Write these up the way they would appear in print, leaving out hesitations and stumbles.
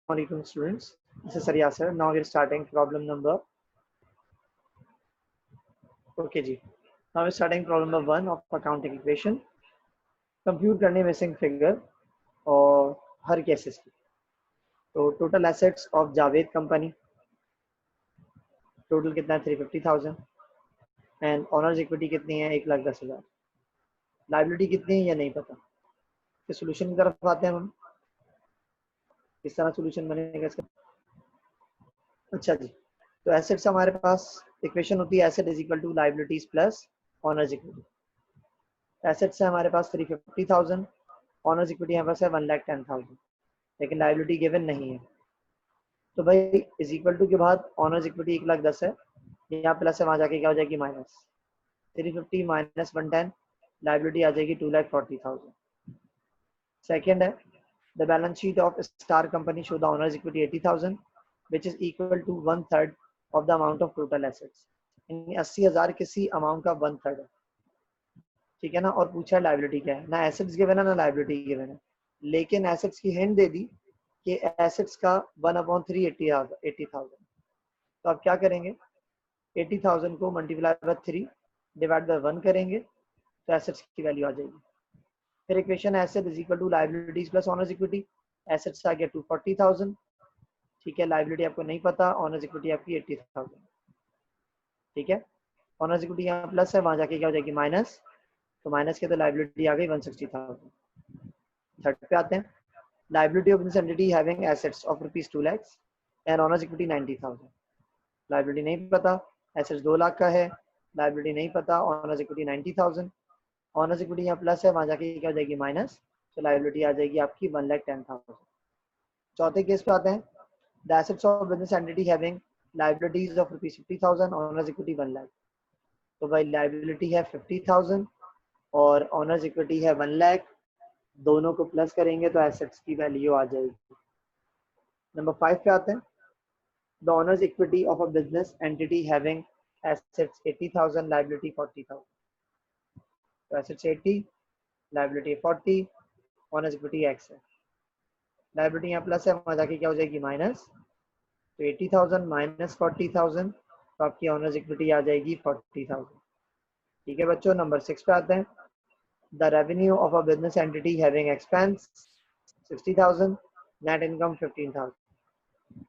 Assalamualaikum students, this is Sarya sir. Now we're starting problem number, okay ji. Now we're starting problem number 1 of accounting equation. Compute करने missing figure और हर cases की. तो total assets of Javed company total कितना है 350,000 and owners equity कितनी है 1,10,000. Liability कितनी है या नहीं पता. तो solution की तरफ आते हैं हम. किस तरह solution बनेगा इसका. अच्छा जी, तो assets हमारे पास इक्वेशन होती है asset is equal to liabilities plus owners equity. Assets है हमारे पास 350,000, ऑनर्स इक्विटी हमारे पास है 1,10,000, लेकिन लायबिलिटी गिवन नहीं है. तो भाई इज इक्वल टू के बाद ऑनर्स इक्विटी 1,10,000 है, यहाँ प्लस है, वहां जाके क्या हो जाएगी माइनस. 350 माइनस 110, लायबिलिटी आ जाएगी 2,40,000. सेकेंड है the balance sheet of Star company show the owners equity 80,000 which is equal to 1/3 of the amount of total assets. 80,000 किसी अमाउंट का 1/3 है, ठीक है ना. और पूछा लायबिलिटी क्या है, ना एसेट्स गिवन है ना लायबिलिटी गिवन है, लेकिन एसेट्स की हिंट दे दी कि एसेट्स का 1/3 80,000. तो आप क्या करेंगे, 80,000 को मल्टीप्लाई बाय 3 डिवाइड बाय 1 करेंगे तो एसेट्स की वैल्यू आ जाएगी. फिर equation asset is equal to liabilities plus owners equity. Assets आ गया 240,000, ठीक है. लायबिलिटी आपको नहीं पता, ऑनर्स इक्विटी आपकी 80,000, ठीक है. ऑनर्स इक्विटी यहाँ प्लस है, वहां जाके क्या हो जाएगी माइनस, तो माइनस के तो लायबिलिटी आ गई 160,000. थर्ड पे आते हैं, liability of this entity having assets of rupees 2 lakh and honours equity 90,000. Liability नहीं पता, एसेट्स 2 लाख का है, लायबिलिटी नहीं पता, ऑनर्स इक्विटी 90,000. ऑनर्स इक्विटी यहाँ प्लस है, वहां जाके क्या हो जाएगी माइनस, तो लायबिलिटी आ जाएगी आपकी 1,10,000. चौथे केस पे आते हैं, the assets of business entity having liabilities of rupees 50,000, honours equity 1 lakh. तो भाई लायबिलिटी है 50,000 और ऑनर्स इक्विटी है 1 लाख, दोनों को प्लस करेंगे तो एसेट्स की वैल्यू आ जाएगी. नंबर 5 पे आते हैं, the owners equity of a business entity having assets 80,000, liability 40,000. तो assets 80, liability 40, honours equity x है. लायबिलिटी यहाँ प्लस है, वहां जाके क्या हो जाएगी माइनस, तो 80,000 माइनस 40,000, तो आपकी ऑनर्स इक्विटी आ जाएगी 40,000. ठीक है बच्चों. नंबर 6 पे आते हैं, the revenue of a business entity having expense 60,000, net income 15,000.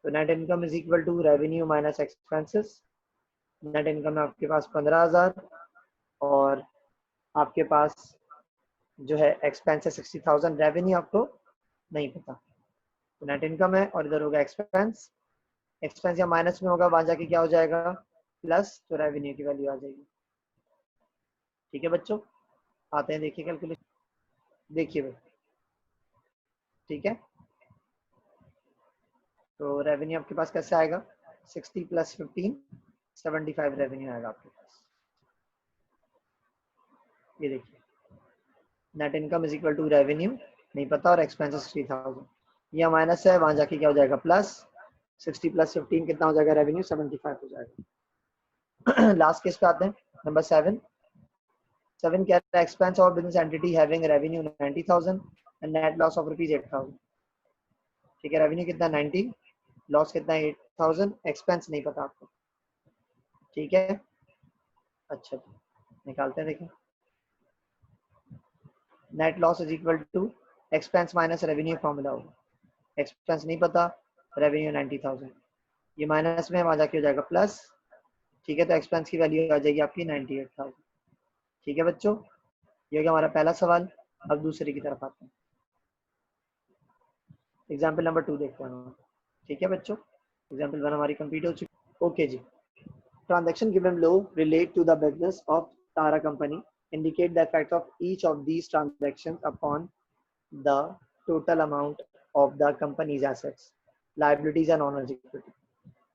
तो net income is equal to revenue minus expenses. net income है आपके पास 15,000 और आपके पास जो है expense है 60,000, revenue आपको नहीं पता, तो net income है और इधर होगा expense. expense या माइनस में होगा, वहां जाके क्या हो जाएगा प्लस, तो revenue की वैल्यू आ जाएगी. ठीक है बच्चों, आते हैं देखिए कैलकुलेशन, देखिए भाई, ठीक है. तो रेवेन्यू आपके पास कैसे आएगा, 60 प्लस 15 75 रेवेन्यू आएगा आपके पास. ये देखिए, net income is equal to revenue नहीं पता और एक्सपेंसेस 60,000, ये माइनस है, वहां जाके क्या हो जाएगा प्लस, 60 प्लस 15 कितना हो जाएगा रेवेन्यू 75 हो जाएगा. लास्ट केस पे आते हैं, नंबर 7 क्या है, expense of business entity having revenue 90,000 and net loss of rupees 8,000. ठीक है, रेवेन्यू कितना 90, लॉस कितना 8,000, एक्सपेंस नहीं पता आपको. ठीक है, अच्छा निकालते हैं. देखिए, net loss is equal to expense minus revenue formula होगा. एक्सपेंस नहीं पता, रेवेन्यू 90,000, ये माइनस में वहां जाके हो जाएगा प्लस. ठीक है, तो एक्सपेंस की वैल्यू आ जाएगी आपकी 98,000. ठीक है बच्चों, ये हो गया हमारा पहला सवाल. अब दूसरे की तरफ आते हैं, एग्जाम्पल नंबर 2 देखते हैं. ठीक है बच्चों, एग्जाम्पल 1 हमारी कंप्लीट हो चुकी. Okay ji. Transaction given below relate to the business of Tara company. Indicate the effect of each of these transactions upon the total amount of the company's assets, liabilities and owners equity.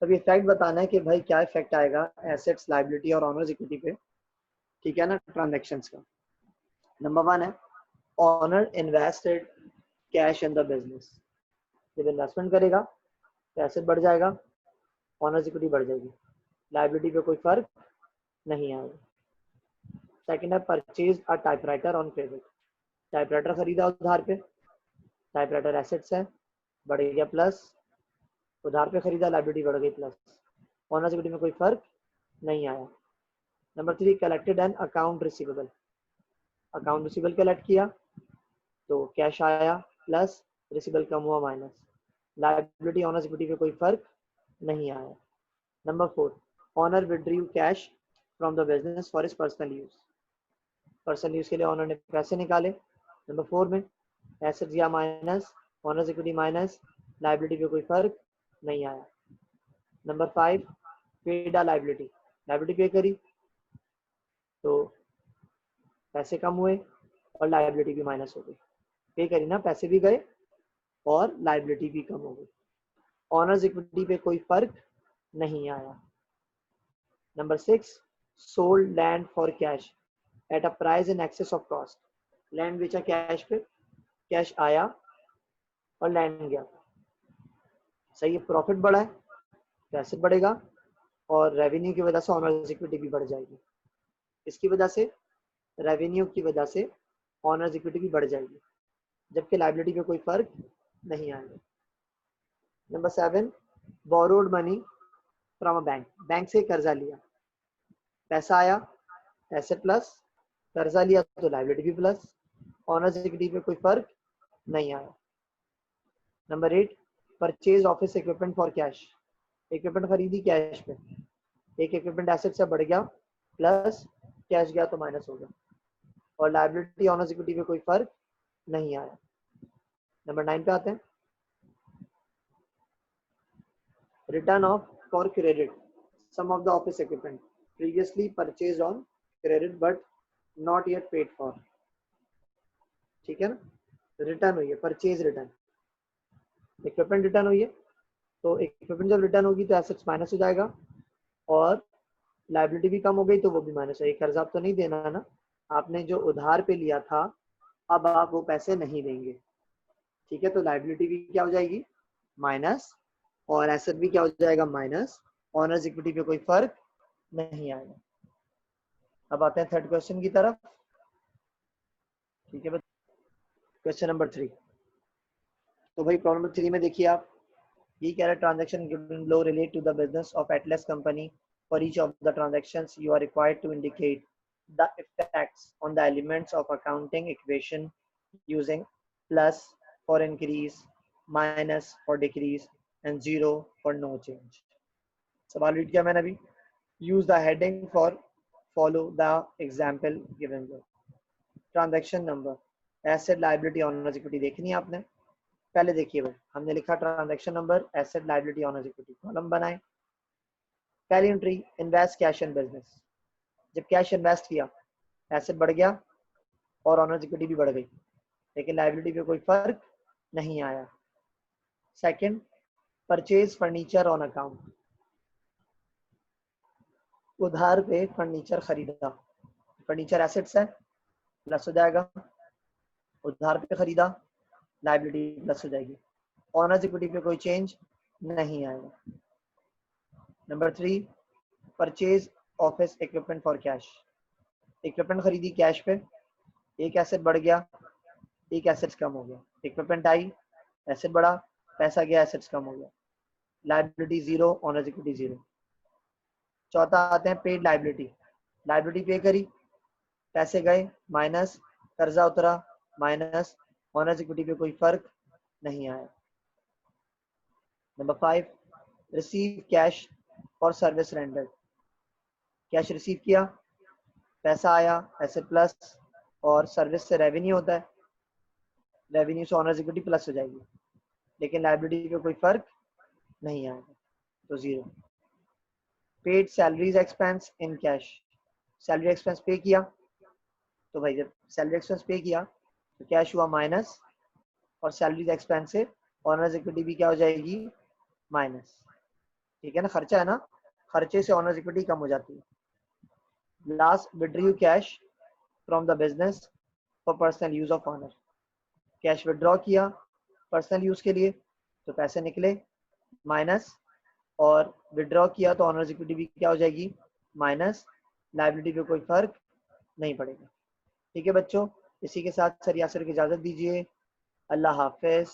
तब effect बताना है कि भाई क्या effect आएगा assets, liability और owners equity पे. ठीक है ना, ट्रांजैक्शंस का. नंबर 1 है, owner invested cash in the business. जब इन्वेस्टमेंट करेगा तो एसेट बढ़ जाएगा, ओनर्स इक्विटी बढ़ जाएगी, लाइबिलिटी पे कोई फर्क नहीं आएगा. सेकंड है, purchase a typewriter on credit. Typewriter खरीदा उधार पे, टाइपराइटर एसेट्स है, बढ़ गया प्लस, उधार पे खरीदा, लायबिलिटी बढ़ गई प्लस, ऑनर्स इक्विटी में कोई फर्क नहीं आया। Number 3, collected and account receivable, account receivable collect किया तो कैश आया प्लस, रिसीवेबल कम हुआ माइनस, लायबिलिटी ऑनर्स इक्विटी पे कोई फर्क नहीं आया। Number 4, owner withdrew cash from the business for his personal use, personal use के लिए ऑनर ने पैसे निकाले। नंबर 4 में एसेट गया minus, honours equity minus, liability पे कोई फर्क नहीं आया। नंबर 5, पेड आ लायबिलिटी, लायबिलिटी पे करी तो पैसे कम हुए और लायबिलिटी भी माइनस हो गई, पे करी ना, पैसे भी गए और लायबिलिटी भी कम हो गई, ऑनर्स इक्विटी पे कोई फर्क नहीं आया। Number 6, sold land for cash at a price in excess of cost, land बेचा कैश पे, कैश आया और लैंड गया, सही है, प्रॉफिट बढ़ा है तो एसेट बढ़ेगा और रेवेन्यू की वजह से ऑनर्स इक्विटी भी बढ़ जाएगी, इसकी वजह से, रेवेन्यू की वजह से ऑनर्स इक्विटी भी बढ़ जाएगी, जबकि लायबिलिटी पे कोई फर्क नहीं आएगा। Number 7, borrowed money from a bank, bank से कर्जा लिया, पैसा आया एसेट प्लस, कर्जा लिया तो लायबिलिटी भी प्लस, ऑनर्स इक्विटी पे कोई फर्क नहीं आया। Number 8, purchase office equipment for cash, equipment खरीदी कैश पे, एक इक्विपमेंट एसेट से बढ़ गया प्लस, कैश गया तो माइनस हो गया और लायबिलिटी ऑनर्स इक्विटी पे कोई फर्क नहीं आया। नंबर 9 पे आते हैं, return of for credit some of the office equipment previously purchase on credit but not yet paid for, ठीक है ना, रिटर्न हुई है, परचेज रिटर्न, इक्विपमेंट रिटर्न हुई है, तो इक्विपमेंट जब रिटर्न होगी तो एसेट्स माइनस हो जाएगा और लायबिलिटी भी कम हो गई तो वो भी माइनस है। कर्जा तो नहीं देना है ना, आपने जो उधार पे लिया था अब आप वो पैसे नहीं देंगे, ठीक है, तो लायबिलिटी भी क्या हो जाएगी माइनस और एसेट भी क्या हो जाएगा माइनस, ऑनर्स इक्विटी पे कोई फर्क नहीं आएगा। अब आते हैं थर्ड क्वेश्चन की तरफ, ठीक है। क्वेश्चन नंबर 3, तो भाई प्रॉब्लम नंबर 3 में देखिए आप, ये कह रहा है transaction given below relate to the business of Atlas company. For each of the transactions you are required to indicate the effects on the elements of accounting equation using plus for increase, minus for decrease and 0 for no change. सवाल read किया मैंने अभी, use the heading for follow the example given below. Transaction number, asset liability honours equity देखनी है आपने, पहले देखिए भाई, हमने लिखा transaction number, asset liability honours equity, column बनाए, पहली entry invest cash in business, जब कैश इन्वेस्ट किया एसेट बढ़ गया और ऑनर्स इक्विटी भी बढ़ गई, लेकिन लायबिलिटी पे कोई फर्क नहीं आया। Second, purchase furniture on account, उधार पे फर्नीचर खरीदा, फर्नीचर एसेट्स है प्लस हो जाएगा, उधार पे खरीदा लायबिलिटी प्लस हो जाएगी, ऑनर्स इक्विटी पे कोई चेंज नहीं आएगा। Number 3, purchase office equipment for cash, equipment खरीदी कैश पे, एक एसेट बढ़ गया एक एसेट्स कम हो गया, इक्विपमेंट आई एसेट बढ़ा, पैसा गया एसेट्स कम हो गया, लायबिलिटी 0, ऑनर्स इक्विटी 0। चौथा आते हैं पेड लायबिलिटी, लायबिलिटी पे करी, पैसे गए माइनस, कर्जा उतरा माइनस, ऑनर्स इक्विटी पे कोई फर्क नहीं आया। Number 5, receive cash for service rendered, cash receive किया, पैसा आया एसेट प्लस और सर्विस से रेवेन्यू होता है, रेवेन्यू से ऑनर्स इक्विटी प्लस हो जाएगी, लेकिन लायबिलिटी पे कोई फर्क नहीं आएगा तो 0। Paid salaries expense in cash, salary expense पे किया तो भाई जब सैलरी एक्सपेंस पे किया तो कैश हुआ माइनस और सैलरीज एक्सपेंस से ऑनर्स इक्विटी भी क्या हो जाएगी माइनस, ठीक है ना, खर्चा है ना, खर्चे से ऑनर्स इक्विटी कम हो जाती है। Last, withdrew cash from the business for personal use of owner, cash withdraw किया पर्सनल यूज के लिए तो पैसे निकले माइनस और विड्रॉ किया तो ऑनर्स इक्विटी भी क्या हो जाएगी माइनस, लायबिलिटी पे कोई फर्क नहीं पड़ेगा। ठीक है बच्चों, इसी के साथ सर यासर की इजाजत दीजिए, अल्लाह हाफिज।